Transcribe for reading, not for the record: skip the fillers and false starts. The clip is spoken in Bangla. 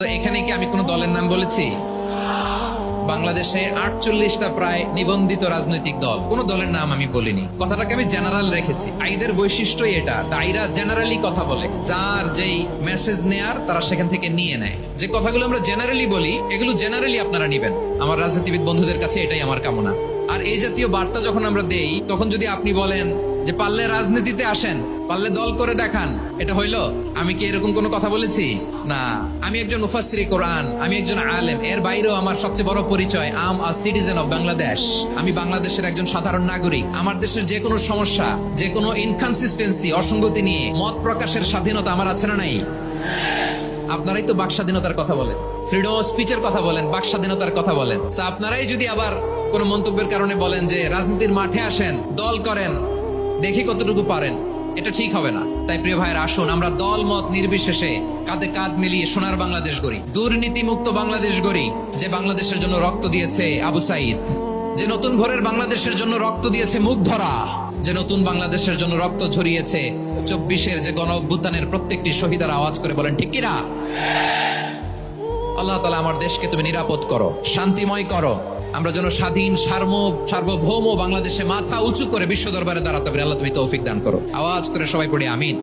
তো এখানে কি আমি কোনো দলের নাম বলেছি? বাংলাদেশে 48টা প্রায় নিবন্ধিত রাজনৈতিক দল, কোন দলের নাম আমি বলিনি। কথাটাকে আমি জেনারেল রেখেছি। আইদের বৈশিষ্ট্যই এটা, তাইরা জেনারেলি কথা বলে, যার যেই মেসেজ নেয়ার তারা সেখান থেকে নিয়ে নেয়। যে কথাগুলো আমরা জেনারেলি বলি, এগুলো জেনারেলি আপনারা নিবেন। আমার রাজনীতিবিদ বন্ধুদের কাছে এটাই আমার কামনা। আর এই জাতীয় বার্তা যখন আমরা দেই, তখন যদি আপনি বলেন যে পারলে রাজনীতিতে আসেন, পারলে দল করে দেখান, এটা হইলো? আমি কি এরকম কোনো কথা বলেছি? না। আমি একজন মুফাসসিরে কোরআন, আমি একজন আলেম। এর বাইরেও আমার সবচেয়ে বড় পরিচয়, আম আ সিটিজেন অফ বাংলাদেশ। আমি বাংলাদেশের একজন সাধারণ নাগরিক। আমার দেশের যে কোনো সমস্যা, যে কোনো ইনকনসিস্টেন্সি, অসঙ্গতি নিয়ে মত প্রকাশের স্বাধীনতা আমার আছে না নাই? আপনারাই তো বাক স্বাধীনতার কথা বলেন, ফ্রিডম অফ স্পিচের কথা বলেন, বাক স্বাধীনতার কথা বলেন। আপনারাই যদি আবার কোন মন্তব্যের কারণে বলেন যে রাজনীতির মাঠে আসেন, দল করেন, দেখি কতটুকু পারেন, এটা ঠিক হবে না। তাই প্রিয় ভাইয়ের, আসুন আমরা দল মত নির্বিশেষে কাঁধে কাঁধ মিলিয়ে সোনার বাংলাদেশ গড়ি, দুর্নীতি মুক্ত বাংলাদেশ গড়ি। যে বাংলাদেশের জন্য রক্ত দিয়েছে আবু সাইদ, যে নতুন ভোরের বাংলাদেশের জন্য রক্ত দিয়েছে মুগ্ধরা, যে নতুন বাংলাদেশের জন্য রক্ত ঝরিয়েছে 24-এর যে গণ অভ্যুত্থানের প্রত্যেকটি শহীদের আওয়াজ করে বলেন ঠিক কিনা? আল্লাহ তাআলা আমার দেশকে তুমি নিরাপদ করো, শান্তিময় করো। আমরা যেন স্বাধীন সার্বভৌম বাংলাদেশে মাথা উঁচু করে বিশ্ব দরবারে দাঁড়াতে পারি। আল্লাহ তুমি তৌফিক দান করো। আওয়াজ করে সবাই পড়ে আমিন।